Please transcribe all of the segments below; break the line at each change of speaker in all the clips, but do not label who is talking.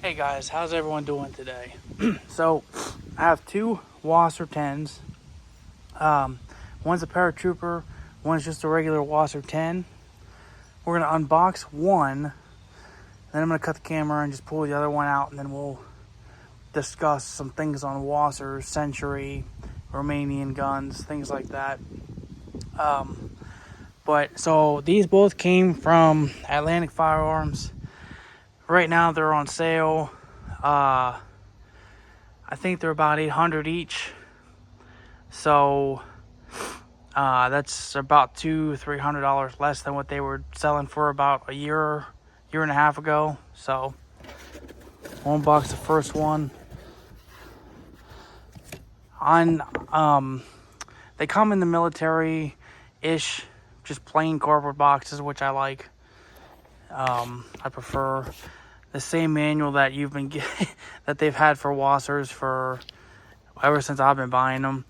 Hey guys, how's everyone doing today? So, I have two Wasr 10s. One's a paratrooper, one's just a regular Wasr 10. We're going to unbox one, then I'm going to cut the camera and just pull the other one out, and then we'll discuss some things on Wasrs, Century, Romanian guns, things like that. So these both came from Atlantic Firearms. Right now they're on sale. I think they're about $800 each. So that's about $200-300 less than what they were selling for about a year and a half ago. So we'll unbox the first one. They come in the military-ish, just plain cardboard boxes, which I like. I prefer the same manual that you've been that they've had for Wasrs for ever since I've been buying them.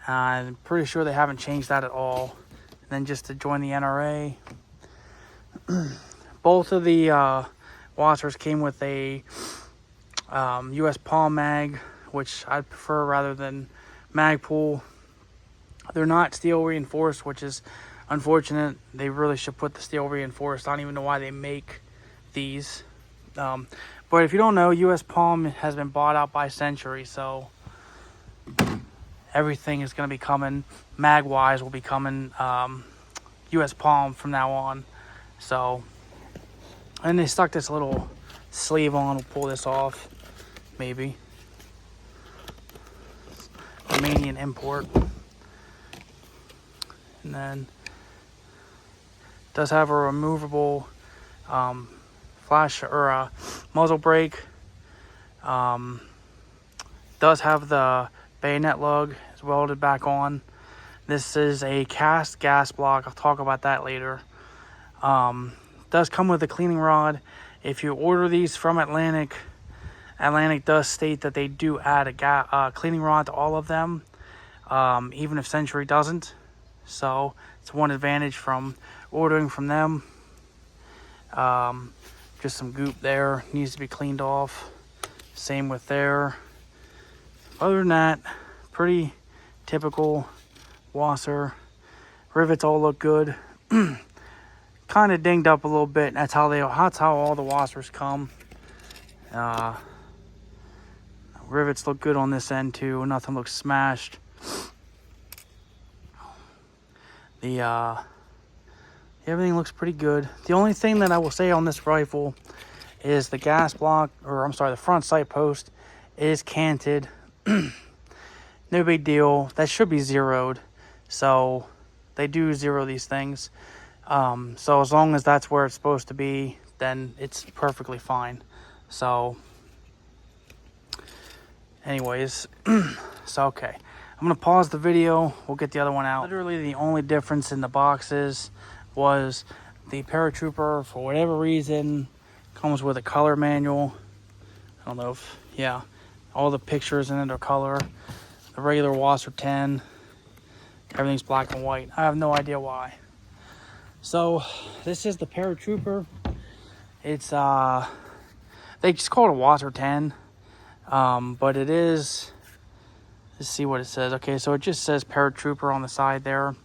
I'm pretty sure they haven't changed that at all. And then just to join the NRA, both of the Wasrs came with a U.S. palm mag, which I prefer rather than Magpul. They're not steel reinforced, which is unfortunate. They really should put the steel reinforced. I don't even know why they make these. But if you don't know, U.S. Palm has been bought out by Century, so everything is going to be coming, mag-wise, will be coming U.S. Palm from now on. So, and they stuck this little sleeve on. We'll pull this off, maybe. Romanian import. And then does have a removable flash or a muzzle brake. Does have the bayonet lug is welded back on. This is a cast gas block. I'll talk about that later. Does come with a cleaning rod. If you order these from Atlantic does state that they do add a cleaning rod to all of them, even if Century doesn't. So it's one advantage from ordering from them. Just some goop there, needs to be cleaned off. Same with there. Other than that, pretty typical Wasr. Rivets all look good. Kind of dinged up a little bit. That's how all the Wasrs come. Rivets look good on this end too. Nothing looks smashed. Everything looks pretty good. The only thing that I will say on this rifle is the gas block, or I'm sorry, the front sight post is canted. No big deal. That should be zeroed. So they do zero these things. So as long as that's where it's supposed to be, then it's perfectly fine. So anyways, so okay. I'm going to pause the video. We'll get the other one out. Literally the only difference in the boxes was the paratrooper, for whatever reason, comes with a color manual. I don't know if, yeah, all the pictures in it are color. The regular Wasr 10, everything's black and white. I have no idea why. So this is the paratrooper. It's they just call it a Wasr 10, but it is. Let's see what it says. Okay, so it just says paratrooper on the side there.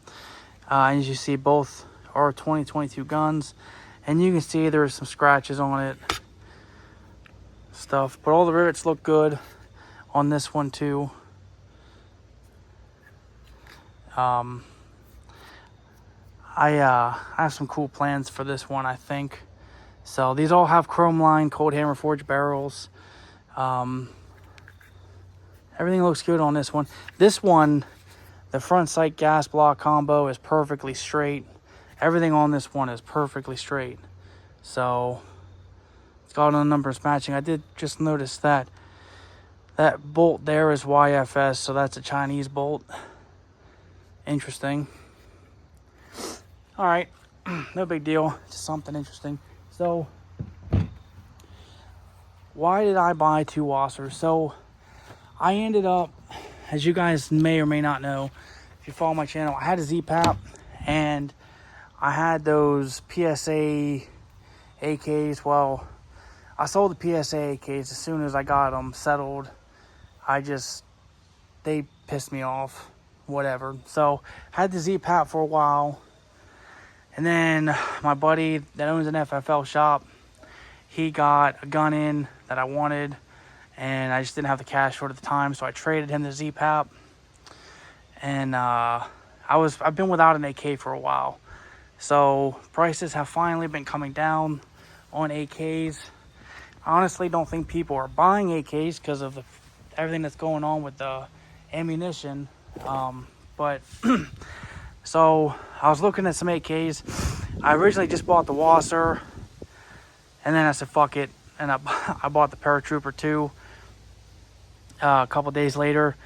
As you see, both are 2022 guns, and you can see there's some scratches on it, stuff. But all the rivets look good on this one too. I have some cool plans for this one, I think. So these all have chrome line, cold hammer forged barrels. Everything looks good on this one. This one, the front sight gas block combo is perfectly straight. Everything on this one is perfectly straight. So it's got all the numbers matching. I did just notice that bolt there is YFS, so that's a Chinese bolt. Interesting. All right, no big deal. Just something interesting. So why did I buy two Wasrs? So I ended up, as you guys may or may not know, if you follow my channel, I had a Z-Pap, and I had those PSA AKs. Well, I sold the PSA AKs as soon as I got them settled. They pissed me off, whatever. So had the Z-Pap for a while. And then my buddy that owns an FFL shop, he got a gun in that I wanted, and I just didn't have the cash for it at the time, so I traded him the Z-Pap. And I've been without an AK for a while. So prices have finally been coming down on AKs. I honestly don't think people are buying AKs because of everything that's going on with the ammunition. But so I was looking at some AKs. I originally just bought the Wasr, and then I said fuck it, and I bought the Paratrooper 2 a couple days later.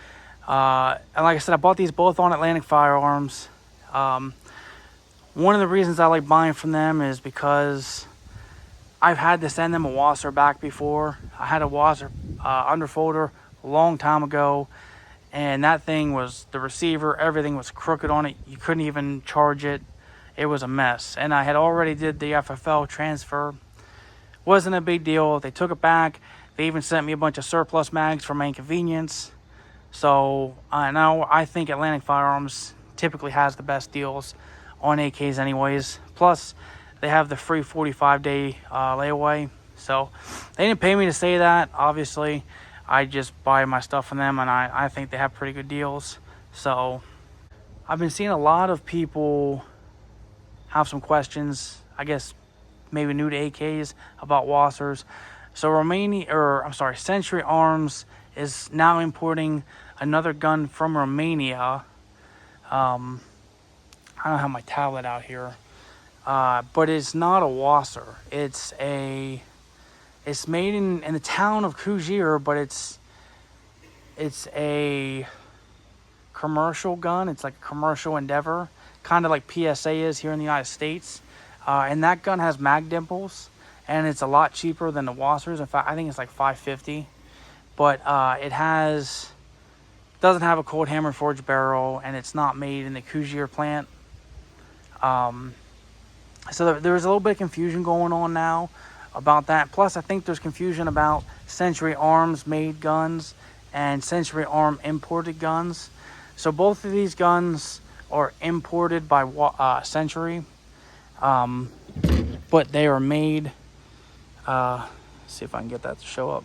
And like I said, I bought these both on Atlantic Firearms. One of the reasons I like buying from them is because I've had to send them a Wasr back before. I had a Wasr underfolder a long time ago, and that thing was, the receiver, everything was crooked on it. You couldn't even charge it. It was a mess. And I had already did the FFL transfer. Wasn't a big deal. They took it back. They even sent me a bunch of surplus mags for my inconvenience. So I think Atlantic Firearms typically has the best deals on AKs anyways. Plus, they have the free 45-day layaway. So they didn't pay me to say that, obviously. I just buy my stuff from them, and I think they have pretty good deals. So I've been seeing a lot of people have some questions, I guess maybe new to AKs, about Wasrs. So Century Arms is now importing another gun from Romania. I don't have my tablet out here, but it's not a Wasr. It's made in the town of Kujir, but it's a commercial gun. It's like a commercial endeavor, kind of like PSA is here in the United States. And that gun has mag dimples, and it's a lot cheaper than the Wasrs. In fact, I think it's like $550. But it doesn't have a cold hammer forged barrel, and it's not made in the Kujir plant. So there's a little bit of confusion going on now about that. Plus, I think there's confusion about Century Arms made guns and Century Arm imported guns. So both of these guns are imported by Century, but they are made, see if I can get that to show up,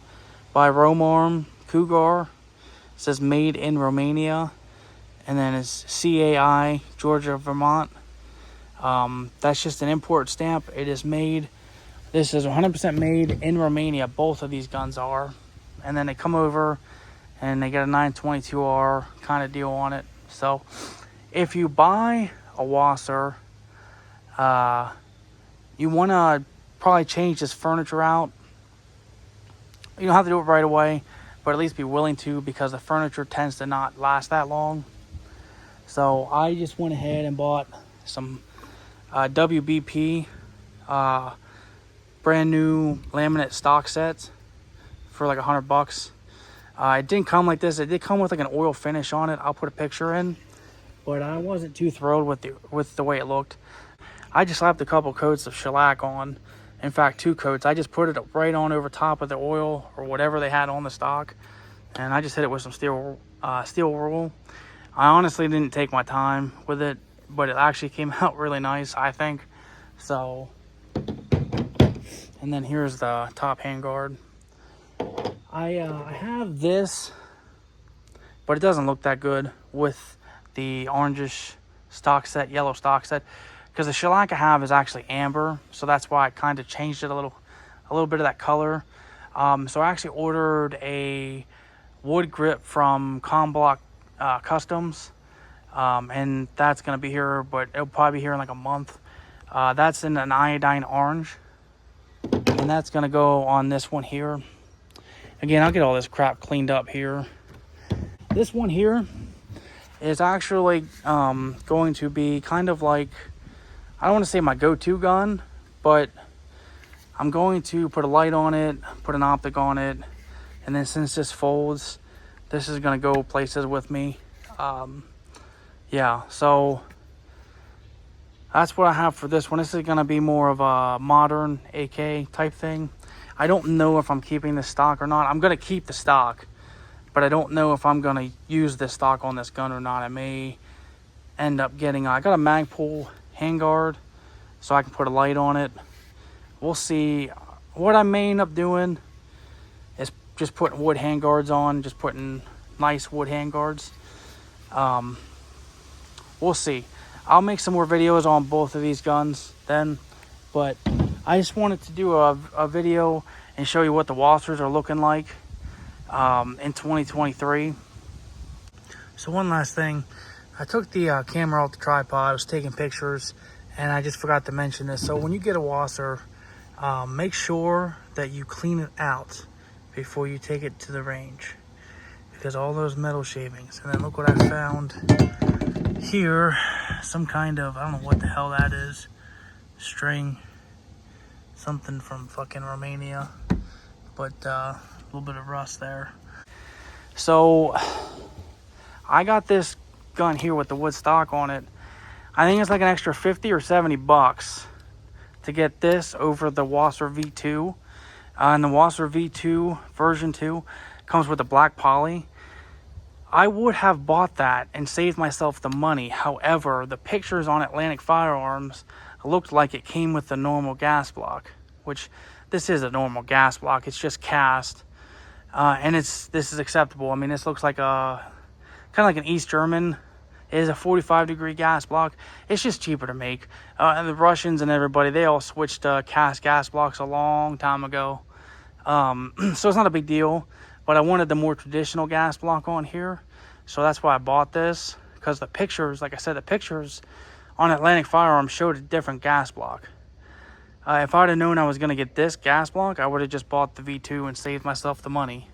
by Romarm Cougar. It says made in Romania, and then it's CAI, Georgia, Vermont. That's just an import stamp. It is made, this is 100% made in Romania. Both of these guns are. And then they come over and they get a 922R kind of deal on it. So if you buy a Wasr, you want to probably change this furniture out. You don't have to do it right away, but at least be willing to, because the furniture tends to not last that long. So I just went ahead and bought some WBP brand new laminate stock sets for like $100. It didn't come like this. It did come with like an oil finish on it. I'll put a picture in, but I wasn't too thrilled with the way it looked. I just slapped a couple coats of shellac on. In fact, 2 coats. I just put it right on over top of the oil or whatever they had on the stock, and I just hit it with some steel wool. I honestly didn't take my time with it, but it actually came out really nice, I think. So, and then here's the top handguard. I have this, but it doesn't look that good with the orangish stock set, yellow stock set, because the shellac I have is actually amber, so that's why I kind of changed it a little bit of that color. So I actually ordered a wood grip from Comblock Customs, and that's gonna be here, but it'll probably be here in like a month. That's in an iodine orange, and that's gonna go on this one here. Again, I'll get all this crap cleaned up here. This one here is actually going to be kind of like, I don't want to say my go-to gun, but I'm going to put a light on it, put an optic on it, and then since this folds, this is going to go places with me. Yeah, so that's what I have for this one. This is going to be more of a modern AK type thing. I don't know if I'm keeping this stock or not. I'm going to keep the stock, but I don't know if I'm going to use this stock on this gun or not. I may end up getting, I got a Magpul handguard, so I can put a light on it. We'll see. What I may end up doing is just putting wood handguards on, just putting nice wood handguards. We'll see. I'll make some more videos on both of these guns then, but I just wanted to do a video and show you what the Wasrs are looking like in 2023. So one last thing, I took the camera off the tripod. I was taking pictures, and I just forgot to mention this. So when you get a Wasr, make sure that you clean it out before you take it to the range, because all those metal shavings. And then look what I found here, some kind of, I don't know what the hell that is, string, something from fucking Romania, but a little bit of rust there. So I got this gun here with the wood stock on it. I think it's like an extra 50 or 70 bucks to get this over the Wasr V2. And the Wasr V2 version 2 comes with a black poly. I would have bought that and saved myself the money. However, the pictures on Atlantic Firearms looked like it came with the normal gas block, which this is a normal gas block. It's just cast, and this is acceptable. I mean, this looks like a kind of like an East German. It is a 45-degree gas block. It's just cheaper to make. And the Russians and everybody, they all switched to cast gas blocks a long time ago. So it's not a big deal. But I wanted the more traditional gas block on here. So that's why I bought this. Because the pictures, like I said, the pictures on Atlantic Firearms showed a different gas block. If I'd have known I was going to get this gas block, I would have just bought the V2 and saved myself the money.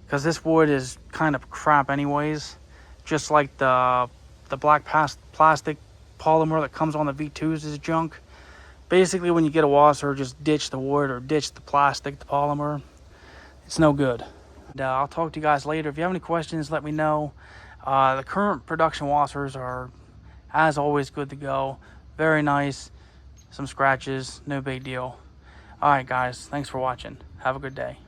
Because this wood is kind of crap anyways. Just like the black plastic polymer that comes on the V2s is junk. Basically, when you get a Wasr, just ditch the wood or ditch the plastic, the polymer. It's no good. And, I'll talk to you guys later. If you have any questions, let me know. The current production Wasrs are, as always, good to go. Very nice. Some scratches, no big deal. All right, guys. Thanks for watching. Have a good day.